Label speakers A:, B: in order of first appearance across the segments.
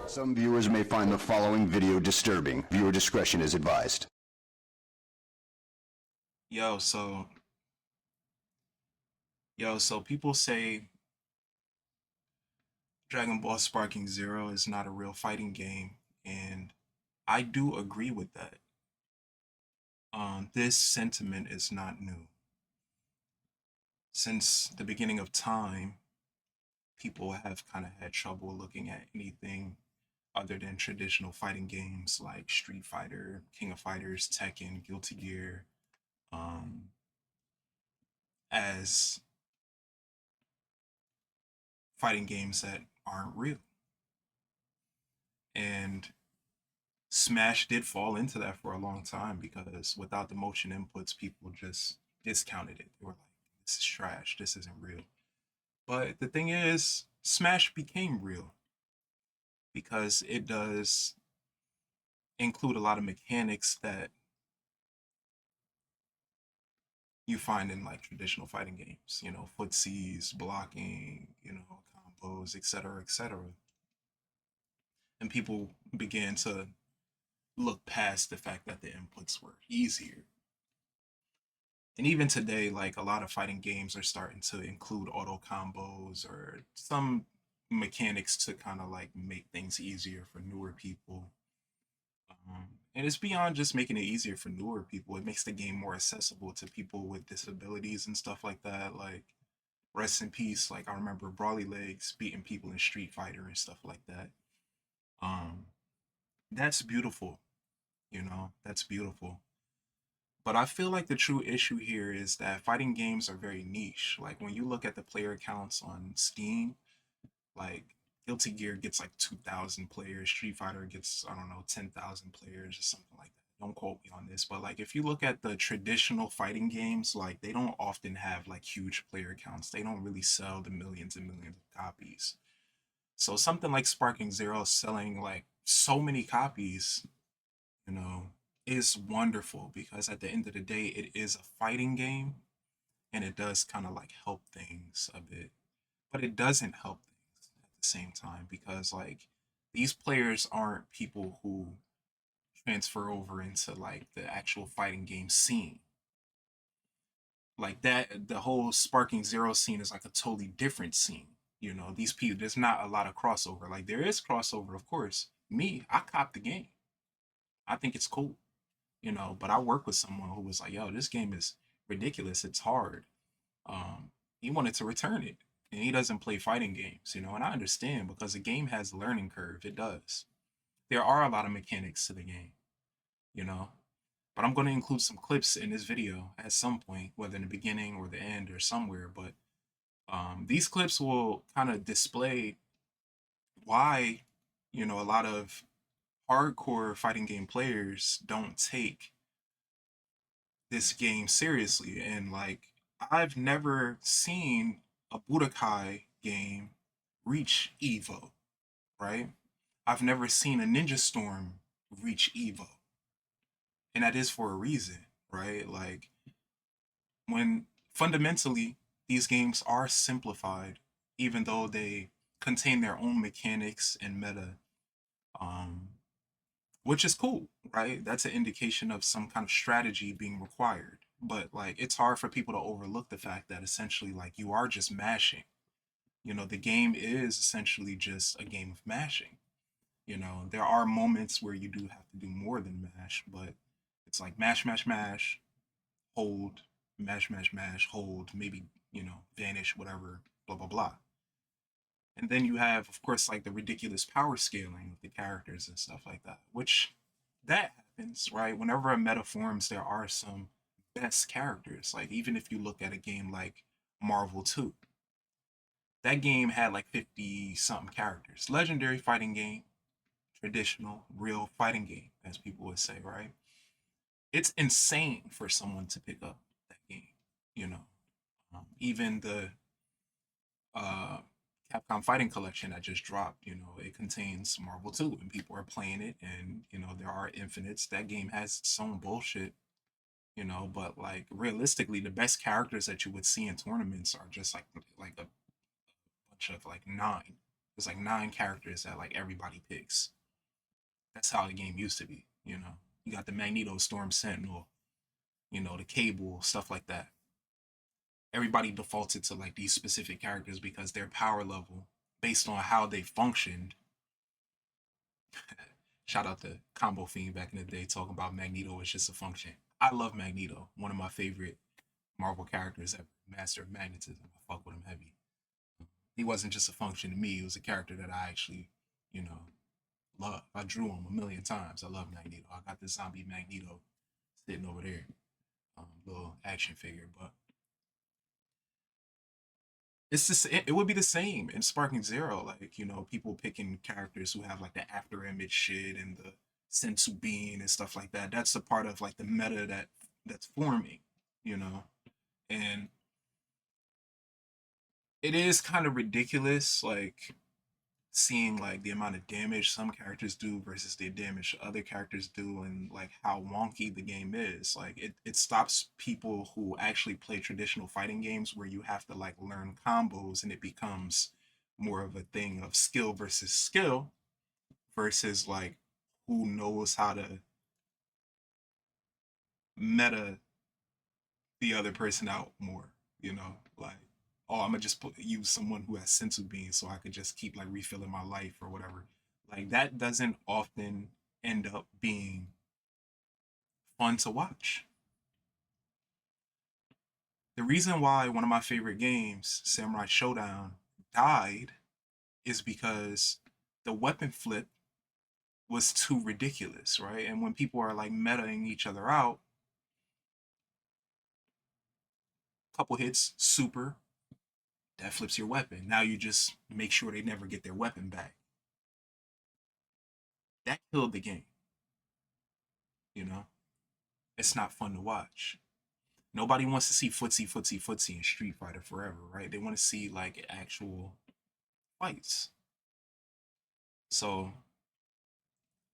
A: Some viewers may find the following video disturbing. Viewer discretion is advised.
B: Yo, so so people say Dragon Ball Sparking Zero is not a real fighting game, and I do agree with that. This sentiment is not new. Since the beginning of time, people have kind of had trouble looking at anything other than traditional fighting games like Street Fighter, King of Fighters, Tekken, Guilty Gear, um, as fighting games that aren't real. And Smash did fall into that for a long time because without the motion inputs, people just discounted it. They were like, this is trash, this isn't real. But the thing is, Smash became real because it does include a lot of mechanics that you find in like traditional fighting games, footsies, blocking, combos, etc., etc. And people began to look past the fact that the inputs were easier. And even today, like a lot of fighting games are starting to include auto combos or some mechanics to kind of like make things easier for newer people. And it's beyond just making it easier for newer people. It makes the game more accessible to people with disabilities and stuff like that. Like rest in peace. Like I remember Brawly Legs beating people in Street Fighter and stuff like that. Um, that's beautiful. That's beautiful. But I feel like the true issue here is that fighting games are very niche. Like when you look at the player counts on Steam, like Guilty Gear gets like 2,000 players, Street Fighter gets, I don't know, 10,000 players or something like that. Don't quote me on this, but like if you look at the traditional fighting games, like they don't often have like huge player counts. They don't really sell the millions and millions of copies. So something like Sparking Zero selling like so many copies, you know, is wonderful because at the end of the day, it is a fighting game and it does kind of like help things a bit, but it doesn't help things at the same time because like these players aren't people who transfer over into like the actual fighting game scene. Like that, the whole Sparking Zero scene is like a totally different scene. These people, there's not a lot of crossover. Like there is crossover, of course. Me, I cop the game. I think it's cool. But I work with someone who was like, yo, this game is ridiculous. It's hard. He wanted to return it. And he doesn't play fighting games, and I understand because the game has a learning curve. It does. There are a lot of mechanics to the game, you know. But I'm going to include some clips in this video at some point, whether in the beginning or the end or somewhere. But these clips will kind of display why, a lot of hardcore fighting game players don't take this game seriously. And like, I've never seen a Budokai game reach Evo, right? I've never seen a Ninja Storm reach Evo. And that is for a reason, right? Like, when fundamentally these games are simplified, even though they contain their own mechanics and meta, um, which is cool, right? That's an indication of some kind of strategy being required. But like, it's hard for people to overlook the fact that essentially, like, you are just mashing. The game is essentially just a game of mashing. There are moments where you do have to do more than mash, but it's like mash, mash, mash, hold, mash, mash, mash, hold, maybe, vanish, whatever, blah, blah, blah. And then you have, of course, like the ridiculous power scaling of the characters and stuff like that, which that happens, right? Whenever a meta forms, there are some best characters. Like, even if you look at a game like Marvel 2, that game had like 50 something characters. Legendary fighting game, traditional, real fighting game, as people would say, right? It's insane for someone to pick up that game, you know. Even the uh, Capcom Fighting Collection that just dropped, it contains Marvel 2 and people are playing it and, there are infinites. That game has its own bullshit, but like realistically, the best characters that you would see in tournaments are just like a bunch of like nine. There's like 9 characters that like everybody picks. That's how the game used to be, you know. You got the Magneto, Storm Sentinel, you know, the Cable, stuff like that. Everybody defaulted to like these specific characters because their power level, based on how they functioned. Shout out to Combo Fiend back in the day talking about Magneto is just a function. I love Magneto, one of my favorite Marvel characters ever. Master of Magnetism. I fuck with him heavy. He wasn't just a function to me, he was a character that I actually, you know, love. I drew him a million times. I love Magneto. I got the zombie Magneto sitting over there, little action figure. But it's just it would be the same in Sparking Zero. Like, you know, people picking characters who have like the after image shit and the sensu being and stuff like that. That's a part of like the meta that's forming, you know. And it is kind of ridiculous, like seeing like the amount of damage some characters do versus the damage other characters do, and like how wonky the game is. Like it stops people who actually play traditional fighting games where you have to like learn combos, and it becomes more of a thing of skill versus skill versus like who knows how to meta the other person out more, you know, like, oh, I'm gonna just use someone who has sensu beans so I could just keep like refilling my life or whatever. Like that doesn't often end up being fun to watch. The reason why one of my favorite games, Samurai Showdown, died is because the weapon flip was too ridiculous, right? And when people are like metaing each other out, couple hits, super, that flips your weapon. Now you just make sure they never get their weapon back. That killed the game, you know? It's not fun to watch. Nobody wants to see footsie in Street Fighter forever, right? They want to see like actual fights. So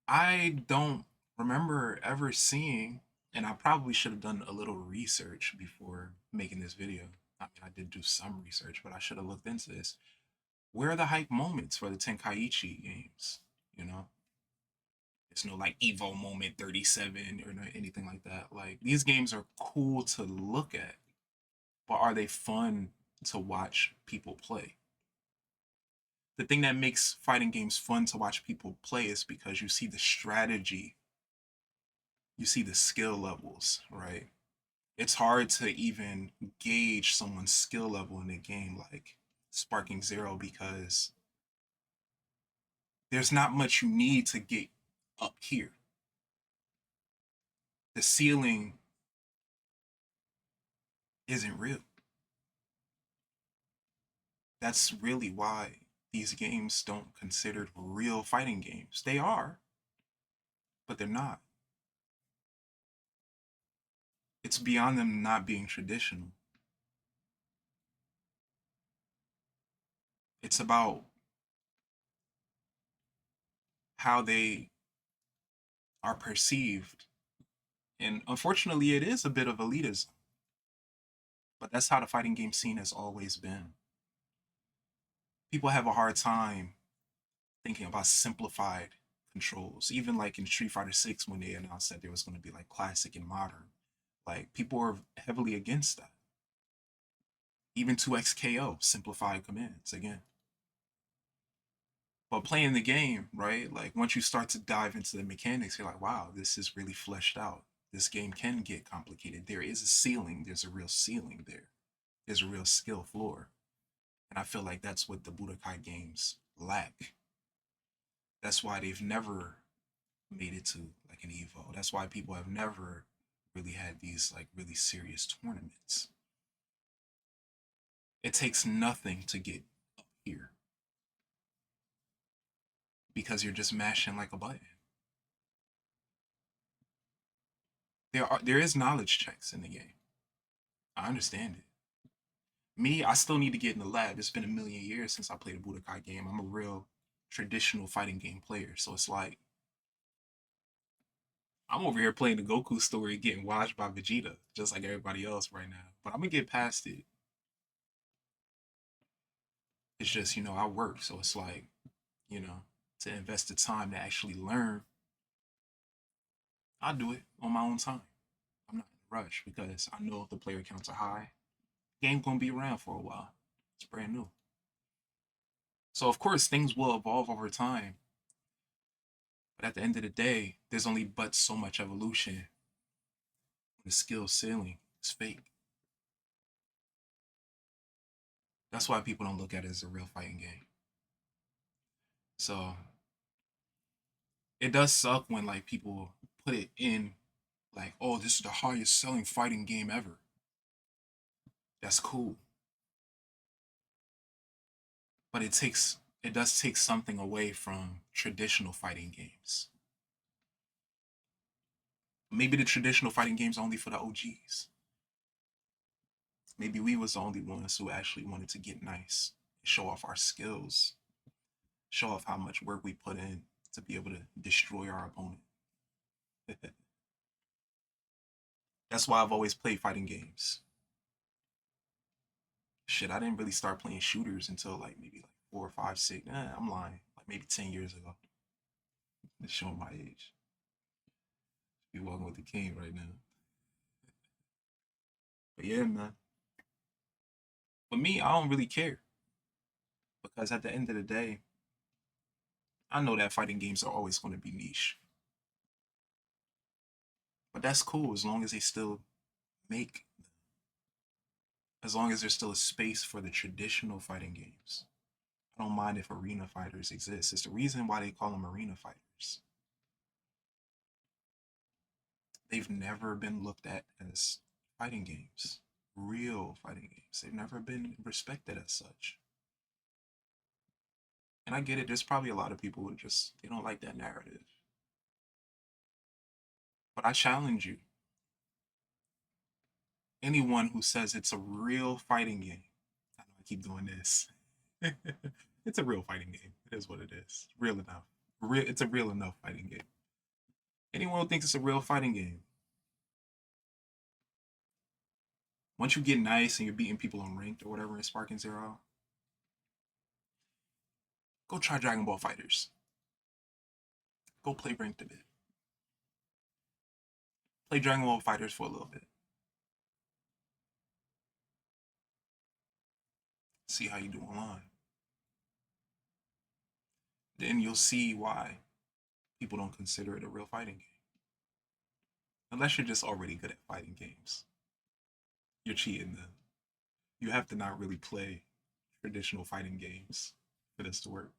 B: I don't remember ever seeing, and I probably should have done a little research before making this video. I mean, I did do some research, but I should have looked into this. Where are the hype moments for the Tenkaichi games? You know, it's no like Evo moment 37 or anything like that. Like these games are cool to look at, but are they fun to watch people play? The thing that makes fighting games fun to watch people play is because you see the strategy, you see the skill levels, right? It's hard to even gauge someone's skill level in a game like Sparking Zero because there's not much you need to get up here. The ceiling isn't real. That's really why these games don't considered real fighting games. They are, but they're not. It's beyond them not being traditional. It's about how they are perceived. And unfortunately, it is a bit of elitism. But that's how the fighting game scene has always been. People have a hard time thinking about simplified controls. Even like in Street Fighter 6 when they announced that there was going to be like classic and modern. Like people are heavily against that. Even 2XKO, simplified commands again. But playing the game, right? Like once you start to dive into the mechanics, you're like, wow, this is really fleshed out. This game can get complicated. There is a ceiling. There's a real ceiling there. There's a real skill floor. And I feel like that's what the Budokai games lack. That's why they've never made it to like an Evo. That's why people have never really had these like really serious tournaments. It takes nothing to get up here because you're just mashing like a button. There is knowledge checks in the game. I understand it. Me, I still need to get in the lab. It's been a million years since I played a Budokai game. I'm a real traditional fighting game player. So it's like I'm over here playing the Goku story, getting watched by Vegeta, just like everybody else right now. But I'm gonna get past it. It's just, you know, I work, so it's like to invest the time to actually learn, I'll do it on my own time. I'm not in a rush because I know if the player counts are high, game gonna be around for a while. It's brand new. So of course things will evolve over time. But at the end of the day, there's only but so much evolution. The skill ceiling is fake. That's why people don't look at it as a real fighting game. So it does suck when like people put it in like, oh, this is the highest selling fighting game ever. That's cool. But it does take something away from traditional fighting games. Maybe the traditional fighting games are only for the OGs. Maybe we was the only ones who actually wanted to get nice, show off our skills, show off how much work we put in to be able to destroy our opponent. That's why I've always played fighting games. Shit, I didn't really start playing shooters until like maybe like 4 or 5, 6. I'm lying. Like maybe 10 years ago. It's showing my age. Be walking with the king right now. But yeah, man. For me, I don't really care. Because at the end of the day, I know that fighting games are always going to be niche. But that's cool as long as they still make, as long as there's still a space for the traditional fighting games. I don't mind if arena fighters exist. It's the reason why they call them arena fighters. They've never been looked at as fighting games, real fighting games. They've never been respected as such. And I get it, there's probably a lot of people who just, they don't like that narrative. But I challenge you. Anyone who says it's a real fighting game, I know I keep doing this. It's a real fighting game. It is what it is. Real enough. It's a real enough fighting game. Anyone who thinks it's a real fighting game, once you get nice and you're beating people on ranked or whatever in Sparking Zero, go try Dragon Ball Fighters. Go play ranked a bit. Play Dragon Ball Fighters for a little bit. See how you do online. Then you'll see why people don't consider it a real fighting game. Unless you're just already good at fighting games. You're cheating then. You have to not really play traditional fighting games for this to work.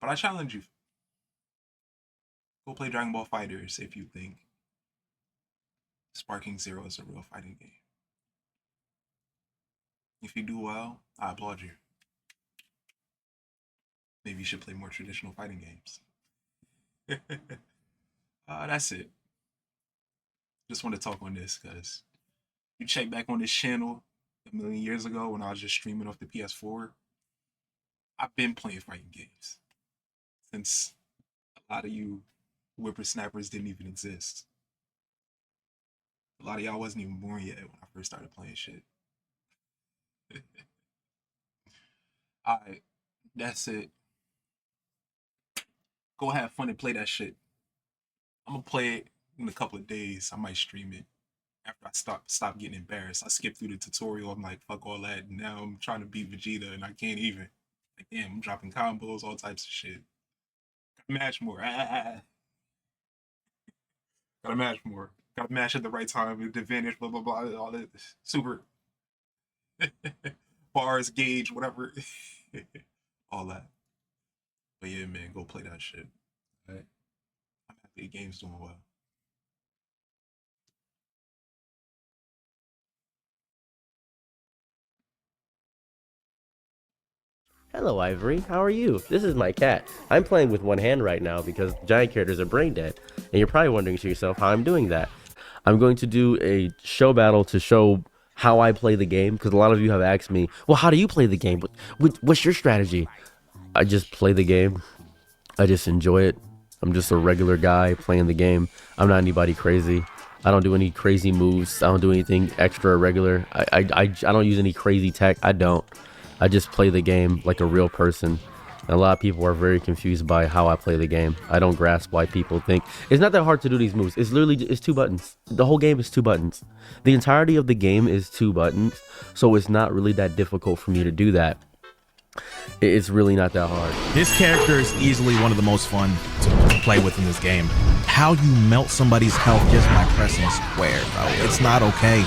B: But I challenge you. Go play Dragon Ball Fighters if you think Sparking Zero is a real fighting game. If you do well, I applaud you. Maybe you should play more traditional fighting games. That's it. Just want to talk on this because you check back on this channel a million years ago when I was just streaming off the PS4. I've been playing fighting games since a lot of you whippersnappers didn't even exist. A lot of y'all wasn't even born yet when I first started playing shit. Alright, that's it. Go have fun and play that shit. I'm gonna play it in a couple of days. I might stream it after I stop getting embarrassed. I skipped through the tutorial. I'm like, fuck all that. Now I'm trying to beat Vegeta and I can't even. Like, damn, I'm dropping combos, all types of shit. Gotta match more. Gotta match more. Gotta match at the right time with advantage, blah, blah, blah. All that super bars, gauge, whatever. All that. But yeah, man, go play that shit. All right? I'm happy the game's doing well.
C: Hello, Ivory. How are you? This is my cat. I'm playing with one hand right now because giant characters are brain dead. And you're probably wondering to yourself how I'm doing that. I'm going to do a show battle to show how I play the game because a lot of you have asked me, well, how do you play the game? What's your strategy? I just play the game. I just enjoy it. I'm just a regular guy playing the game. I'm not anybody crazy. I don't do any crazy moves. I don't do anything extra or regular. I don't use any crazy tech. I don't. I just play the game like a real person. A lot of people are very confused by how I play the game. I don't grasp why people think it's not that hard to do these moves. It's literally, it's 2 buttons. The whole game is 2 buttons. The entirety of the game is 2 buttons, so it's not really that difficult for me to do that. It's really not that hard.
D: This character is easily one of the most fun to play with in this game. How you melt somebody's health just by pressing square, bro. It's not okay.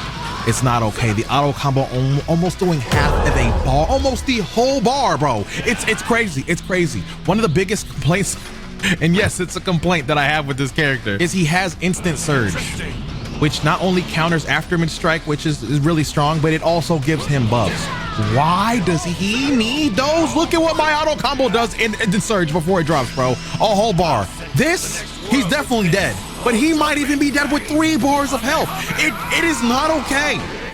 D: It's not okay. The auto combo almost doing half of a bar, almost the whole bar, bro. It's crazy. It's crazy. One of the biggest complaints, and yes, it's a complaint that I have with this character, is he has instant surge, which not only counters aftermid strike, which is really strong, but it also gives him buffs. Why does he need those? Look at what my auto combo does in surge before it drops, bro. A whole bar. This, he's definitely dead, but he might even be dead with 3 bars of health. It is not okay.